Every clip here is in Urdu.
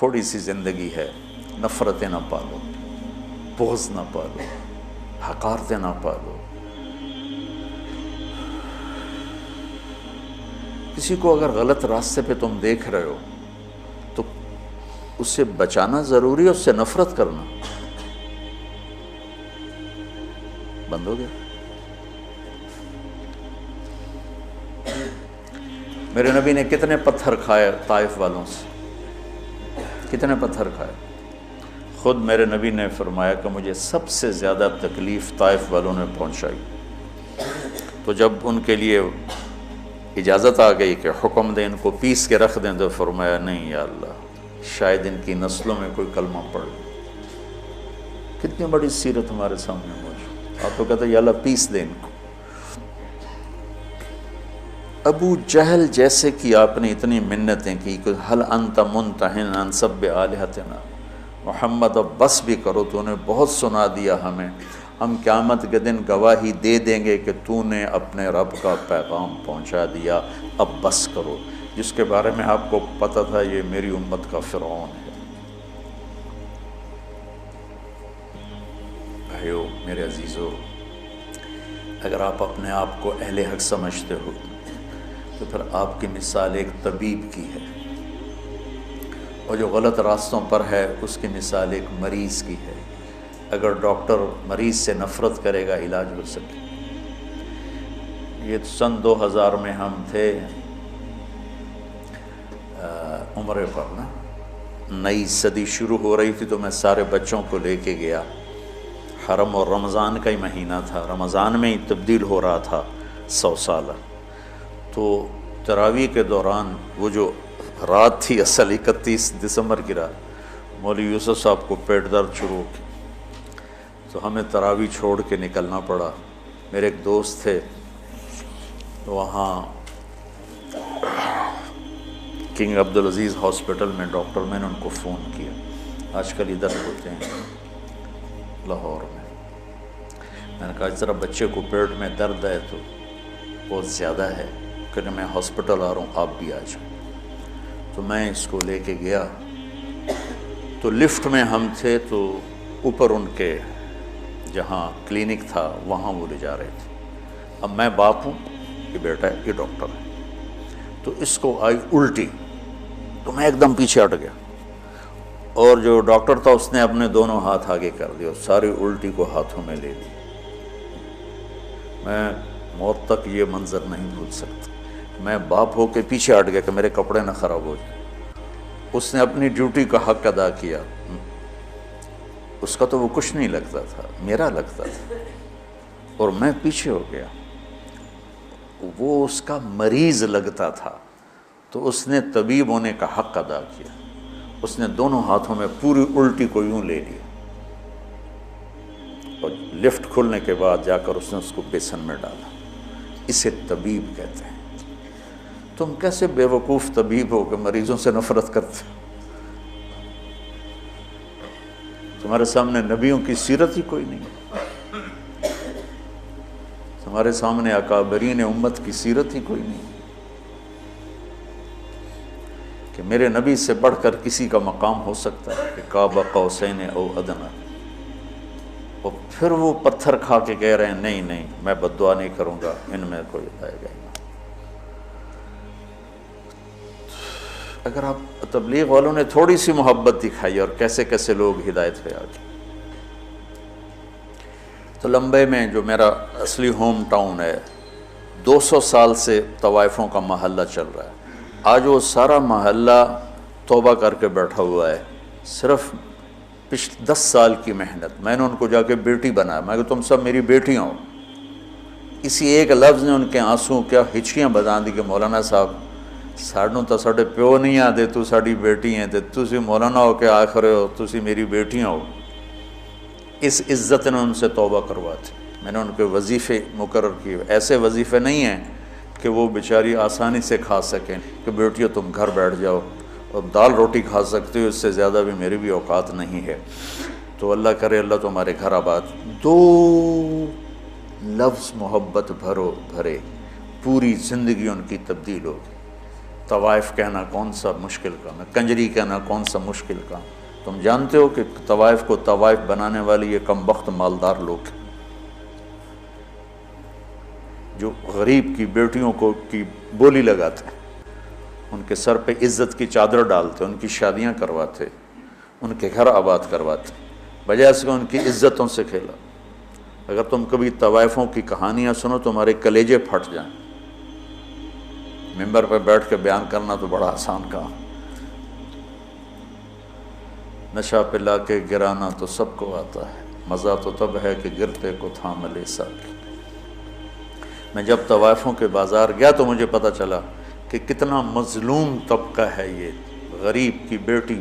تھوڑی سی زندگی ہے، نفرتیں نہ پالو، بغض نہ پالو، حقارتیں نہ پالو۔ کسی کو اگر غلط راستے پہ تم دیکھ رہے ہو تو اس سے بچانا ضروری ہے، اس سے نفرت کرنا بند ہو گیا۔ میرے نبی نے کتنے پتھر کھائے طائف والوں سے، کتنے پتھر کھائے۔ خود میرے نبی نے فرمایا کہ مجھے سب سے زیادہ تکلیف طائف والوں نے پہنچائی۔ تو جب ان کے لیے اجازت آ گئی کہ حکم دیں ان کو پیس کے رکھ دیں، تو فرمایا نہیں یا اللہ، شاید ان کی نسلوں میں کوئی کلمہ پڑھ لے۔ کتنی بڑی سیرت ہمارے سامنے موجود۔ آپ تو کہتے ہیں یا اللہ پیس دیں ان کو۔ ابو جہل جیسے کی آپ نے اتنی منتیں کی کہ حل انت منتہن عن سب آلہتنا، محمد اب بس بھی کرو، تو نے بہت سنا دیا ہمیں، ہم قیامت کے دن گواہی دے دیں گے کہ تو نے اپنے رب کا پیغام پہنچا دیا، اب بس کرو۔ جس کے بارے میں آپ کو پتہ تھا یہ میری امت کا فرعون ہے۔ بھائیو میرے عزیزو، اگر آپ اپنے آپ کو اہل حق سمجھتے ہو تو پھر آپ کی مثال ایک طبیب کی ہے، اور جو غلط راستوں پر ہے اس کی مثال ایک مریض کی ہے۔ اگر ڈاکٹر مریض سے نفرت کرے گا علاج ہو سکے۔ یہ سن 2000 میں ہم تھے عمرے پر نا، نئی صدی شروع ہو رہی تھی، تو میں سارے بچوں کو لے کے گیا حرم، اور رمضان کا ہی مہینہ تھا، رمضان میں ہی تبدیل ہو رہا تھا 100 سالہ۔ تو تراویح کے دوران وہ جو رات تھی اصل 31 دسمبر کی رات، مولوی یوسف صاحب کو پیٹ درد شروع ہو گئی، تو ہمیں تراویح چھوڑ کے نکلنا پڑا۔ میرے ایک دوست تھے وہاں کنگ عبدالعزیز ہاسپٹل میں ڈاکٹر، میں نے ان کو فون کیا، آج کل ادھر ہوتے ہیں لاہور میں نے کہا اس طرح بچے کو پیٹ میں درد ہے تو بہت زیادہ ہے کہ میں ہاسپٹل آ رہا ہوں، آپ بھی آ جائیں۔ تو میں اس کو لے کے گیا، تو لفٹ میں ہم تھے، تو اوپر ان کے جہاں کلینک تھا وہاں وہ لے جا رہے تھے۔ اب میں باپ ہوں، یہ بیٹا ہے، یہ ڈاکٹر ہے، تو اس کو آئی الٹی، تو میں ایک دم پیچھے ہٹ گیا، اور جو ڈاکٹر تھا اس نے اپنے دونوں ہاتھ آگے کر دیا، ساری الٹی کو ہاتھوں میں لے لی۔ میں موت تک یہ منظر نہیں بھول سکتا۔ میں باپ ہو کے پیچھے ہٹ گیا کہ میرے کپڑے نہ خراب ہو جائیں۔ اس نے اپنی ڈیوٹی کا حق ادا کیا، اس کا تو وہ کچھ نہیں لگتا تھا، میرا لگتا تھا، اور میں پیچھے ہو گیا۔ وہ اس کا مریض لگتا تھا، تو اس نے طبیب ہونے کا حق ادا کیا، اس نے دونوں ہاتھوں میں پوری الٹی کو یوں لے لیا، اور لفٹ کھلنے کے بعد جا کر اس نے اس کو بیسن میں ڈالا۔ اسے طبیب کہتے ہیں۔ تم کیسے بے وقوف طبیب ہو کہ مریضوں سے نفرت کرتے؟ تمہارے سامنے نبیوں کی سیرت ہی کوئی نہیں، تمہارے سامنے اکابرین امت کی سیرت ہی کوئی نہیں، کہ میرے نبی سے بڑھ کر کسی کا مقام ہو سکتا ہے کہ قاب قوسین او ادنی، اور پھر وہ پتھر کھا کے کہہ رہے ہیں نہیں نہیں میں بد دعا نہیں کروں گا، ان میں کوئی آئے گا۔ اگر آپ تبلیغ والوں نے تھوڑی سی محبت دکھائی اور کیسے کیسے لوگ ہدایت پہ آ گئے۔ تو لمبے میں جو میرا اصلی ہوم ٹاؤن ہے، 200 سال سے طوائفوں کا محلہ چل رہا ہے۔ آج وہ سارا محلہ توبہ کر کے بیٹھا ہوا ہے، صرف 10 سال کی محنت۔ میں نے ان کو جا کے بیٹی بنایا، میں کہ تم سب میری بیٹیاں ہو۔ اسی ایک لفظ نے ان کے آنسوں کیا ہچکیاں بجا دی کہ مولانا صاحب سانوں تو ساڈے پیو نہیں آتے، تو ساڈی بیٹی ہیں، تسی مولانا ہو کے آخر ہو تسی میری بیٹیاں ہو۔ اس عزت نے ان سے توبہ کرواتی۔ میں نے ان کے وظیفے مقرر کیے، ایسے وظیفے نہیں ہیں کہ وہ بیچاری آسانی سے کھا سکیں کہ بیٹیوں تم گھر بیٹھ جاؤ اور دال روٹی کھا سکتے ہو، اس سے زیادہ بھی میری بھی اوقات نہیں ہے۔ تو اللہ کرے اللہ تمہارے گھر آباد۔ 2 لفظ محبت بھرے، پوری زندگی ان کی تبدیل ہوگی۔ طوائف کہنا کون سا مشکل کام ہے، کنجری کہنا کون سا مشکل کام؟ تم جانتے ہو کہ طوائف کو طوائف بنانے والی یہ کم بخت مالدار لوگ ہیں جو غریب کی بیٹیوں کو کی بولی لگاتے ہیں، ان کے سر پہ عزت کی چادر ڈالتے، ان کی شادیاں کرواتے، ان کے گھر آباد کرواتے، بجائے اس کے ان کی عزتوں سے کھیلا۔ اگر تم کبھی طوائفوں کی کہانیاں سنو تمہارے کلیجے پھٹ جائیں۔ ممبر پہ بیٹھ کے بیان کرنا تو بڑا آسان کام، نشہ پلا کے گرانا تو سب کو آتا ہے، مزہ تو تب ہے کہ گرتے کو تھام لے ساکی۔ میں جب طوائفوں کے بازار گیا تو مجھے پتہ چلا کہ کتنا مظلوم طبقہ ہے یہ، غریب کی بیٹی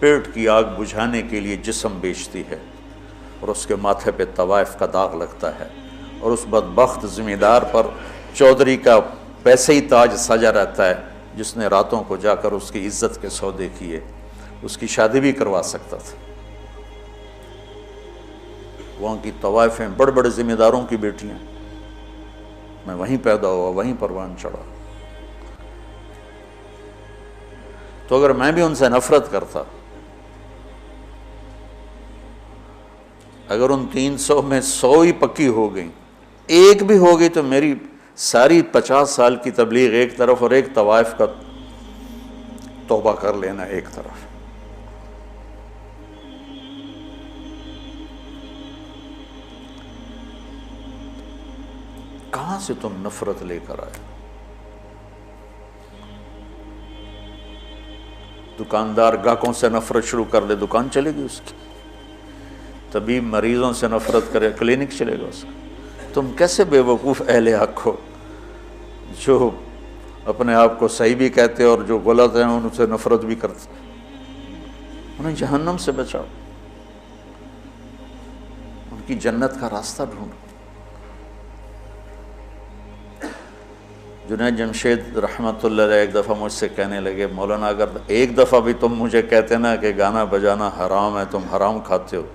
پیٹ کی آگ بجھانے کے لیے جسم بیچتی ہے اور اس کے ماتھے پہ طوائف کا داغ لگتا ہے، اور اس بدبخت ذمہ دار پر چودھری کا پیسے ہی تاج سجا رہتا ہے جس نے راتوں کو جا کر اس کی عزت کے سودے کیے، اس کی شادی بھی کروا سکتا تھا۔ وہاں کی طوائفیں بڑے بڑے ذمہ داروں کی بیٹیاں، میں وہیں پیدا ہوا، وہیں پروان چڑھا۔ تو اگر میں بھی ان سے نفرت کرتا، اگر ان 300 میں 100 ہی پکی ہو گئیں، ایک بھی ہو گئی، تو میری ساری 50 سال کی تبلیغ ایک طرف اور ایک طوائف کا توبہ کر لینا ایک طرف۔ کہاں سے تم نفرت لے کر آئے؟ دکاندار گاہکوں سے نفرت شروع کر دے، دکان چلے گی اس کی۔ طبیب مریضوں سے نفرت کرے، کلینک چلے گا اس کا۔ تم کیسے بے وقوف اہل حق ہو جو اپنے آپ کو صحیح بھی کہتے اور جو غلط ہیں ان سے نفرت بھی کرتے؟ انہیں جہنم سے بچاؤ، ان کی جنت کا راستہ ڈھونڈو۔ جنید جمشید رحمۃ اللہ علیہ ایک دفعہ مجھ سے کہنے لگے، مولانا اگر ایک دفعہ بھی تم مجھے کہتے نا کہ گانا بجانا حرام ہے، تم حرام کھاتے ہو،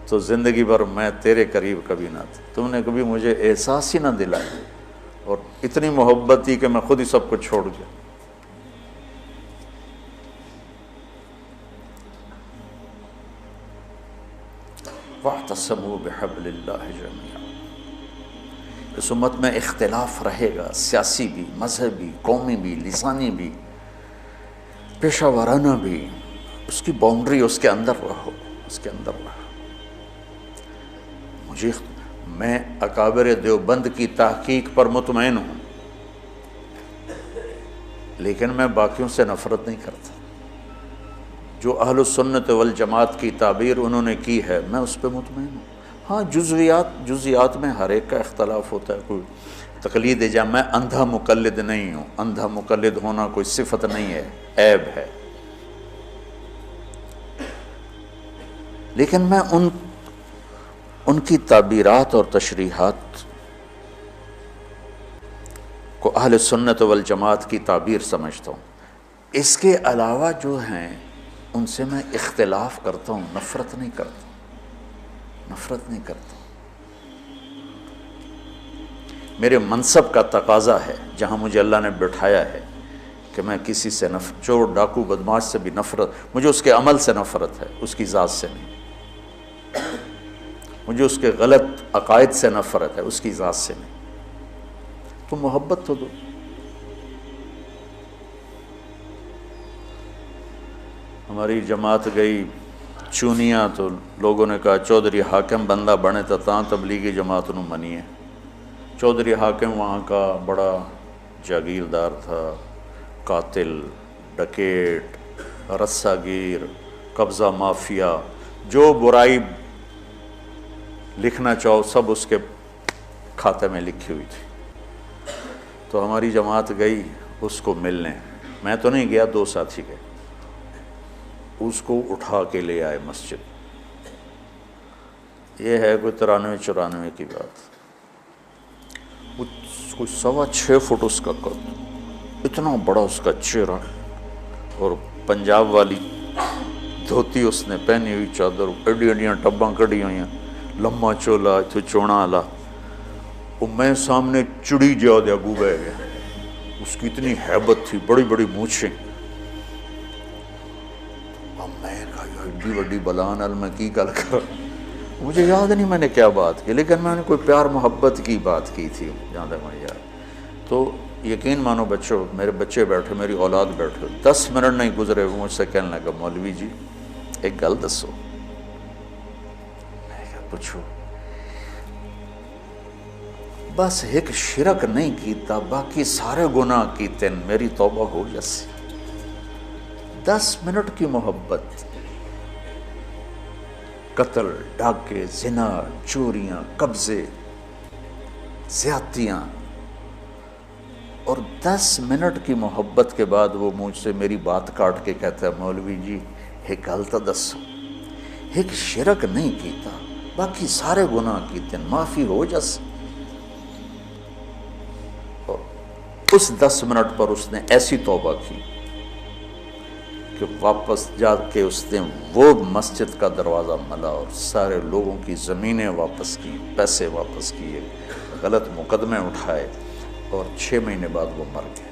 تو زندگی بھر میں تیرے قریب کبھی نہ تھا۔ تم نے کبھی مجھے احساس ہی نہ دلایا، اور اتنی محبت تھی کہ میں خود ہی سب کو چھوڑ گیا۔ وَاعْتَصِمُوا بِحَبْلِ اللَّهِ جَمِيعًا۔ اس امت میں اختلاف رہے گا، سیاسی بھی، مذہبی، قومی بھی، لسانی بھی، پیشہ ورانہ بھی۔ اس کی باؤنڈری، اس کے اندر رہو، اس کے اندر رہو۔ میں اکابر دیوبند کی تحقیق پر مطمئن ہوں، لیکن میں باقیوں سے نفرت نہیں کرتا۔ جو اہل السنت والجماعت کی تعبیر انہوں نے کی ہے، میں اس پہ مطمئن ہوں۔ ہاں جزیات میں ہر ایک کا اختلاف ہوتا ہے، کوئی تقلید جا، میں اندھا مقلد نہیں ہوں، اندھا مقلد ہونا کوئی صفت نہیں ہے، عیب ہے۔ لیکن میں ان کی تعبیرات اور تشریحات کو اہل سنت والجماعت کی تعبیر سمجھتا ہوں۔ اس کے علاوہ جو ہیں ان سے میں اختلاف کرتا ہوں، نفرت نہیں کرتا، نفرت نہیں کرتا۔ میرے منصب کا تقاضا ہے، جہاں مجھے اللہ نے بٹھایا ہے، کہ میں کسی سے چور ڈاکو بدماش سے بھی نفرت، مجھے اس کے عمل سے نفرت ہے، اس کی ذات سے نہیں۔ مجھے اس کے غلط عقائد سے نفرت ہے، اس کی ذات سے نہیں۔ تو محبت تو دو۔ ہماری جماعت گئی چونیاں، تو لوگوں نے کہا چودھری حاکم بندہ بنے تو تاں تبلیغی جماعت نو منیے۔ چودھری حاکم وہاں کا بڑا جاگیردار تھا، قاتل، ڈکیٹ، رسہ گیر، قبضہ مافیا، جو برائی لکھنا چاہو سب اس کے کھاتے میں لکھی ہوئی تھی۔ تو ہماری جماعت گئی اس کو ملنے، میں تو نہیں گیا، دو ساتھی گئے، اس کو اٹھا کے لے آئے مسجد۔ یہ ہے کوئی 93-94 کی بات، کوئی 6.25 فٹ اس کا قد، اتنا بڑا اس کا چہرہ، اور پنجاب والی دھوتی اس نے پہنی ہوئی، چادر، ایڈی ایڈیاں ٹباں کڑی ہوئی ہیں، لمبا چولا، اتھے چونا والا، اور میں سامنے چڑی جا دیا گو بہ گیا۔ اس کی اتنی ہیبت تھی، بڑی بڑی مونچھیں. اب میں کہا یار ایڈی بڑی بلان ال میں کی گل کر، مجھے یاد نہیں میں نے کیا بات کی، لیکن میں نے کوئی پیار محبت کی بات کی تھی جہاں تک مجھے یاد. تو یقین مانو بچوں، میرے بچے بیٹھے، میری اولاد بیٹھے، 10 منٹ نہیں گزرے وہ مجھ سے کہنے لگا مولوی جی ایک گل دسو. میں کہا پوچھو. بس ایک شرک نہیں کیتا، باقی سارے گناہ کیتے، میری توبہ ہو جیسی. 10 منٹ کی محبت، قتل، ڈاکے، زنا، چوریاں، قبضے، زیادتیاں، اور 10 منٹ کی محبت کے بعد وہ مجھ سے میری بات کاٹ کے کہتا ہے مولوی جی ایک گل تو دسو، ایک شرک نہیں کیتا باقی سارے گناہ کیتے، معافی ہو جس. اس 10 منٹ پر اس نے ایسی توبہ کی کہ واپس جا کے اس نے وہ مسجد کا دروازہ ملا اور سارے لوگوں کی زمینیں واپس کی، پیسے واپس کیے، غلط مقدمے اٹھائے، اور 6 مہینے بعد وہ مر گئے.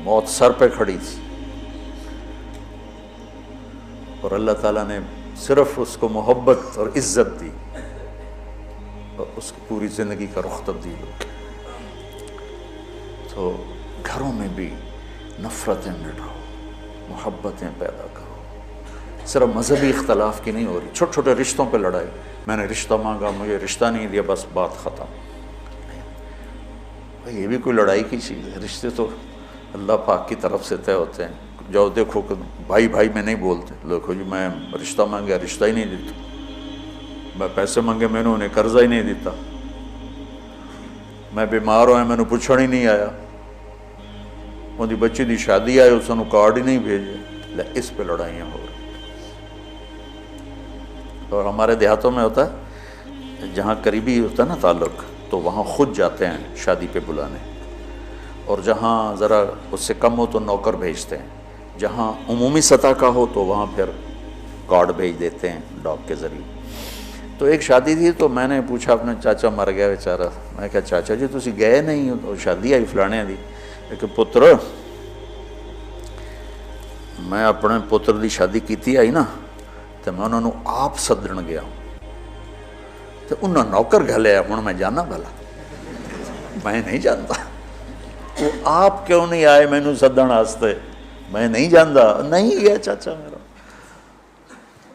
موت سر پہ کھڑی تھی اور اللہ تعالیٰ نے صرف اس کو محبت اور عزت دی اور اس کی پوری زندگی کا رخ تبدیل ہو گیا. تو گھروں میں بھی نفرتیں مٹاؤ، محبتیں پیدا کرو. صرف مذہبی اختلاف کی نہیں ہو رہی، چھوٹے چھوٹے رشتوں پہ لڑائی، میں نے رشتہ مانگا مجھے رشتہ نہیں دیا بس بات ختم. یہ بھی کوئی لڑائی کی چیز ہے؟ رشتے تو اللہ پاک کی طرف سے طے ہوتے ہیں. جاؤ دیکھو کہ بھائی بھائی میں نہیں بولتے، دیکھو جی میں رشتہ مانگا رشتہ ہی نہیں دیتا، میں پیسے مانگے میں نے انہیں قرضہ ہی نہیں دیتا، میں بیمار ہویا میں نے پوچھڑ ہی نہیں آیا، ان دی بچی دی شادی آئے اس نے کارڈ ہی نہیں بھیجے. اس پہ لڑائیاں ہو رہی. اور ہمارے دیہاتوں میں ہوتا ہے جہاں قریبی ہوتا ہے نا تعلق تو وہاں خود جاتے ہیں شادی پہ بلانے، اور جہاں ذرا اس سے کم ہو تو نوکر بھیجتے ہیں، جہاں عمومی سطح کا ہو تو وہاں پھر کارڈ بھیج دیتے ہیں ڈاک کے ذریعے. تو ایک شادی تھی تو میں نے پوچھا اپنے چاچا مر گیا بیچارہ، میں کہا چاچا جی تسی گئے نہیں ہو تو شادی آئی فلانے دی. کہ پتر میں اپنے پتر دی شادی کیتی آئی نا تو میں انہوں نے آپ سدن گیا تو انہوں نے نوکر گھلیا، ہوں میں جانا بھلا میں نہیں جانتا. وہ آپ کیوں نہیں آئے مینوں سدن واسطے؟ میں نہیں جانتا. نہیں گیا چاچا میرا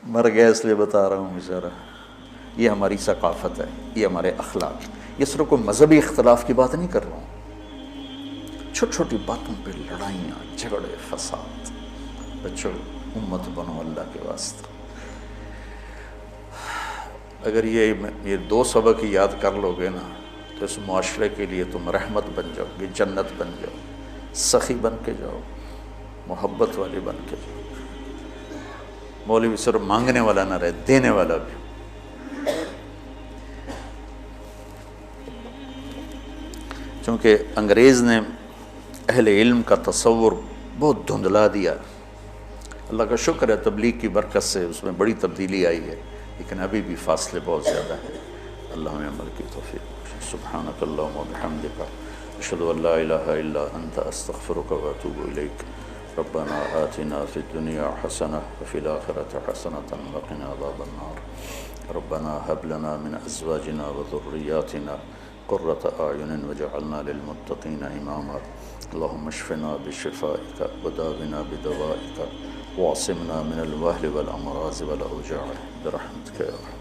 مر گیا اس لیے بتا رہا ہوں بیچارہ. یہ ہماری ثقافت ہے، یہ ہمارے اخلاق. یہ صرف کوئی مذہبی اختلاف کی بات نہیں کر رہا ہوں، چھوٹی چھوٹی باتوں پہ لڑائیاں، جھگڑے، فساد. بچوں امت بنو اللہ کے واسطے. اگر یہ 2 سبق ہی یاد کر لو گے نا تو اس معاشرے کے لیے تم رحمت بن جاؤ گے، جنت بن جاؤ، سخی بن کے جاؤ، محبت والے بن کے جاؤ. مولوی صرف مانگنے والا نہ رہے، دینے والا بھی. چونکہ انگریز نے اہل علم کا تصور بہت دھندلا دیا. اللہ کا شکر ہے تبلیغ کی برکت سے اس میں بڑی تبدیلی آئی ہے، لیکن ابھی بھی فاصلے بہت زیادہ ہیں. اللہ ہمیں عمل کی توفیق. سبحانک اللہم و بحمدک اشہد ان لا الہ الا انت استغفرک و اتوب الیک. ربنا آتنا فی الدنیا حسنہ وفی الآخرۃ حسنۃ وقنا عذاب النار. ربنا هب لنا من ازواجنا وذریاتنا قرۃ اعین واجعلنا للمتقین اماما. اللہم اشفنا بشفائک وداونا بدوائک واعصمنا من الوہل والامراض والاوجاع برحمتک یا